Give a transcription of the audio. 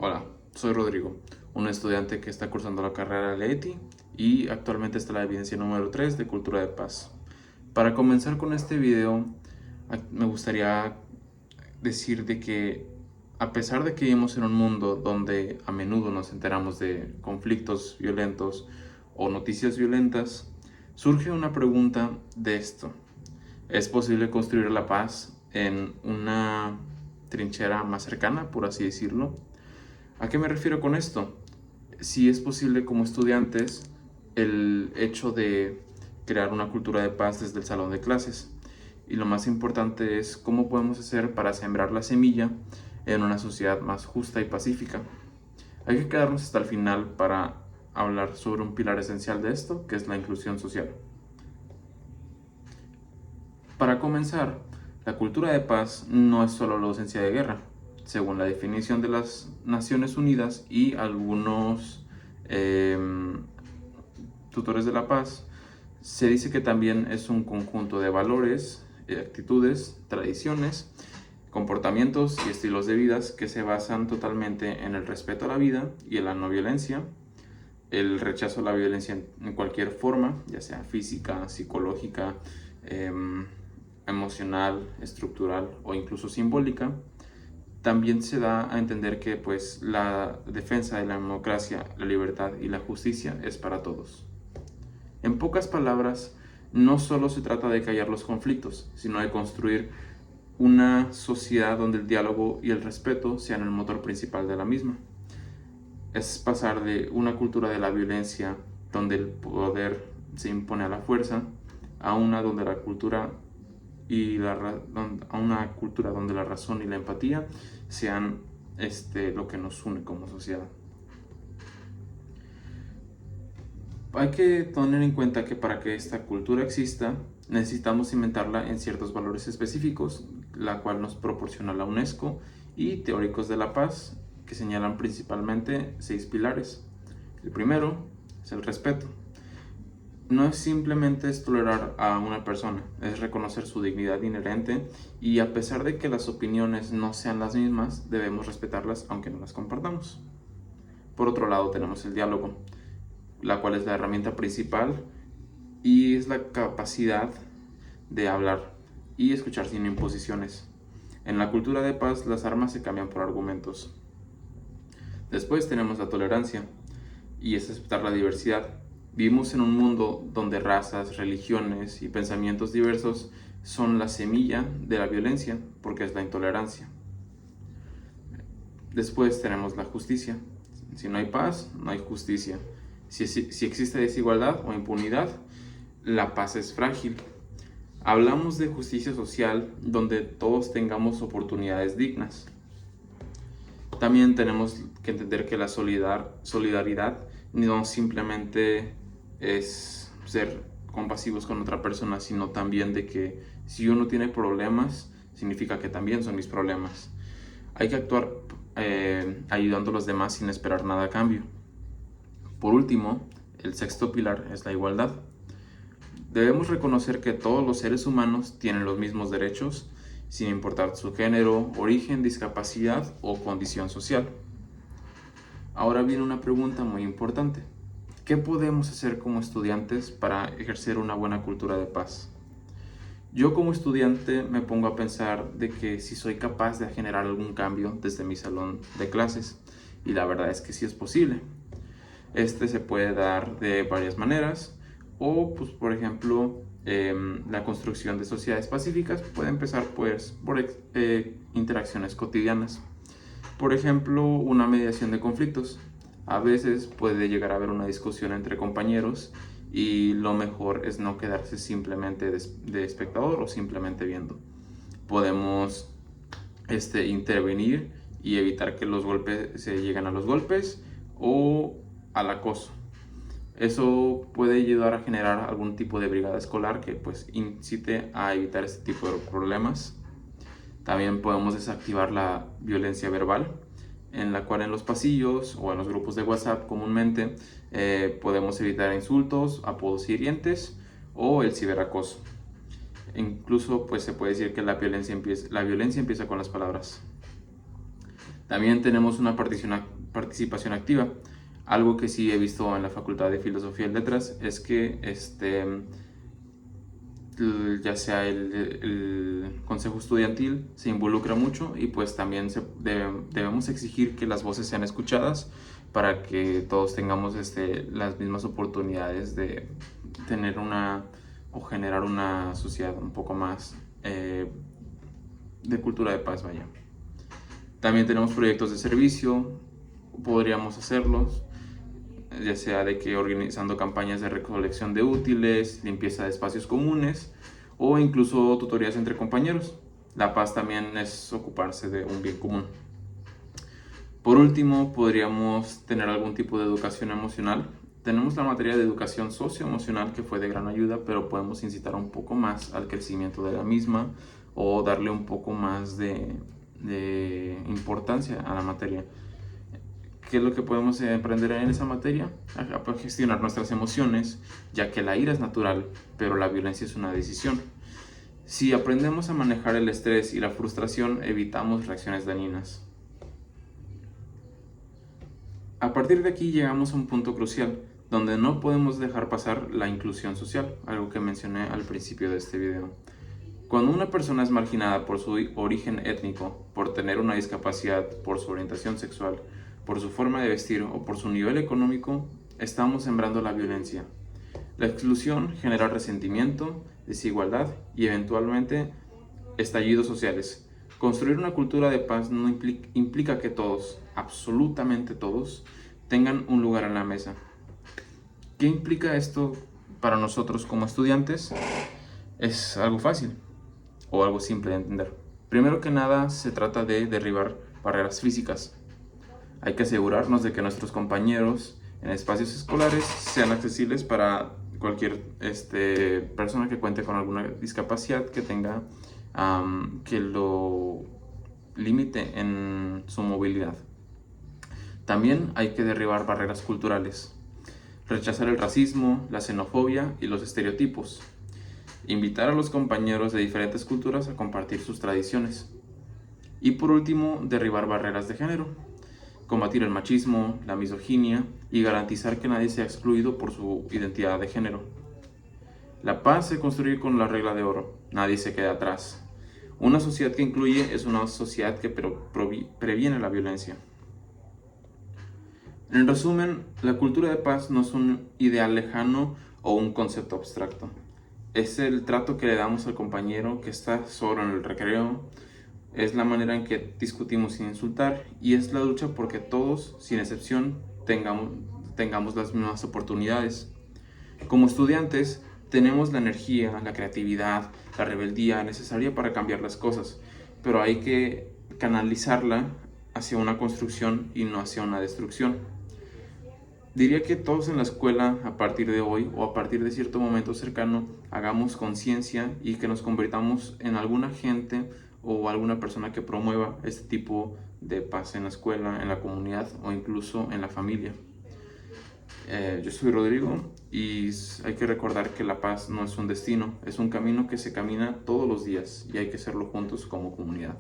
Hola, soy Rodrigo, un estudiante que está cursando la carrera de Leti y actualmente está en la evidencia número 3 de Cultura de Paz. Para comenzar con este video, me gustaría decir de que a pesar de que vivimos en un mundo donde a menudo nos enteramos de conflictos violentos o noticias violentas, surge una pregunta de esto. ¿Es posible construir la paz en una trinchera más cercana, por así decirlo? ¿A qué me refiero con esto? Si es posible como estudiantes el hecho de crear una cultura de paz desde el salón de clases. Y lo más importante es cómo podemos hacer para sembrar la semilla en una sociedad más justa y pacífica. Hay que quedarnos hasta el final para hablar sobre un pilar esencial de esto, que es la inclusión social. Para comenzar, la cultura de paz no es solo la ausencia de guerra. Según la definición de las Naciones Unidas y algunos eh, tutores de la paz, se dice que también es un conjunto de valores, actitudes, tradiciones, comportamientos y estilos de vida que se basan totalmente en el respeto a la vida y en la no violencia, el rechazo a la violencia en cualquier forma, ya sea física, psicológica, emocional, estructural o incluso simbólica. También se da a entender que pues, la defensa de la democracia, la libertad y la justicia es para todos. En pocas palabras, no solo se trata de callar los conflictos, sino de construir una sociedad donde el diálogo y el respeto sean el motor principal de la misma. Es pasar de una cultura de la violencia, donde el poder se impone a la fuerza, a una donde la cultura a una cultura donde la razón y la empatía sean lo que nos une como sociedad. Hay que tener en cuenta que para que esta cultura exista, necesitamos cimentarla en ciertos valores específicos, la cual nos proporciona la UNESCO y teóricos de la paz, que señalan principalmente 6 pilares. El primero es el respeto. No es simplemente tolerar a una persona, es reconocer su dignidad inherente y a pesar de que las opiniones no sean las mismas, debemos respetarlas aunque no las compartamos. Por otro lado tenemos el diálogo, la cual es la herramienta principal y es la capacidad de hablar y escuchar sin imposiciones. En la cultura de paz las armas se cambian por argumentos. Después tenemos la tolerancia y es aceptar la diversidad. Vivimos en un mundo donde razas, religiones y pensamientos diversos son la semilla de la violencia porque es la intolerancia. Después tenemos la justicia. Si no hay paz, no hay justicia. Si existe desigualdad o impunidad, la paz es frágil. Hablamos de justicia social donde todos tengamos oportunidades dignas. También tenemos que entender que la solidaridad no simplemente es ser compasivos con otra persona, sino también de que si uno tiene problemas, significa que también son mis problemas. Hay que actuar ayudando a los demás sin esperar nada a cambio. Por último, el sexto pilar es la igualdad. Debemos reconocer que todos los seres humanos tienen los mismos derechos, sin importar su género, origen, discapacidad o condición social. Ahora viene una pregunta muy importante. ¿Qué podemos hacer como estudiantes para ejercer una buena cultura de paz? Yo como estudiante me pongo a pensar de que si soy capaz de generar algún cambio desde mi salón de clases, y la verdad es que sí es posible. Este se puede dar de varias maneras, o pues por ejemplo la construcción de sociedades pacíficas puede empezar pues por interacciones cotidianas. Por ejemplo, una mediación de conflictos. A veces puede llegar a haber una discusión entre compañeros y lo mejor es no quedarse simplemente de espectador o simplemente viendo. Podemos intervenir y evitar que los golpes se lleguen a los golpes o al acoso. Eso puede ayudar a generar algún tipo de brigada escolar que pues incite a evitar este tipo de problemas. También podemos desactivar la violencia verbal, en la cual en los pasillos o en los grupos de WhatsApp comúnmente podemos evitar insultos, apodos hirientes o el ciberacoso. Incluso pues se puede decir que la violencia empieza con las palabras. También tenemos una participación activa. Algo que sí he visto en la Facultad de Filosofía y Letras es que ya sea el consejo estudiantil se involucra mucho, y pues también debemos exigir que las voces sean escuchadas para que todos tengamos las mismas oportunidades de tener o generar una sociedad un poco más de cultura de paz, vaya. También tenemos proyectos de servicio, podríamos hacerlos, ya sea de que organizando campañas de recolección de útiles, limpieza de espacios comunes o incluso tutorías entre compañeros. La paz también es ocuparse de un bien común. Por último, podríamos tener algún tipo de educación emocional. Tenemos la materia de educación socioemocional, que fue de gran ayuda, pero podemos incitar un poco más al crecimiento de la misma o darle un poco más de importancia a la materia. ¿Qué es lo que podemos aprender en esa materia? A gestionar nuestras emociones, ya que la ira es natural, pero la violencia es una decisión. Si aprendemos a manejar el estrés y la frustración, evitamos reacciones dañinas. A partir de aquí llegamos a un punto crucial, donde no podemos dejar pasar la inclusión social, algo que mencioné al principio de este video. Cuando una persona es marginada por su origen étnico, por tener una discapacidad, por su orientación sexual, por su forma de vestir o por su nivel económico, estamos sembrando la violencia. La exclusión genera resentimiento, desigualdad y eventualmente estallidos sociales. Construir una cultura de paz no implica que todos, absolutamente todos, tengan un lugar en la mesa. ¿Qué implica esto para nosotros como estudiantes? Es algo fácil o algo simple de entender. Primero que nada, se trata de derribar barreras físicas. Hay que asegurarnos de que nuestros compañeros en espacios escolares sean accesibles para cualquier persona que cuente con alguna discapacidad que tenga que lo limite en su movilidad. También hay que derribar barreras culturales, rechazar el racismo, la xenofobia y los estereotipos. Invitar a los compañeros de diferentes culturas a compartir sus tradiciones. Y por último, derribar barreras de género. Combatir el machismo, la misoginia y garantizar que nadie sea excluido por su identidad de género. La paz se construye con la regla de oro: nadie se queda atrás. Una sociedad que incluye es una sociedad que previene la violencia. En resumen, la cultura de paz no es un ideal lejano o un concepto abstracto. Es el trato que le damos al compañero que está solo en el recreo, es la manera en que discutimos sin insultar, y es la lucha porque todos, sin excepción, tengamos las mismas oportunidades. Como estudiantes, tenemos la energía, la creatividad, la rebeldía necesaria para cambiar las cosas, pero hay que canalizarla hacia una construcción y no hacia una destrucción. Diría que todos en la escuela, a partir de hoy o a partir de cierto momento cercano, hagamos conciencia y que nos convirtamos en alguna agente o alguna persona que promueva este tipo de paz en la escuela, en la comunidad o incluso en la familia. Yo soy Rodrigo y hay que recordar que la paz no es un destino, es un camino que se camina todos los días y hay que hacerlo juntos como comunidad.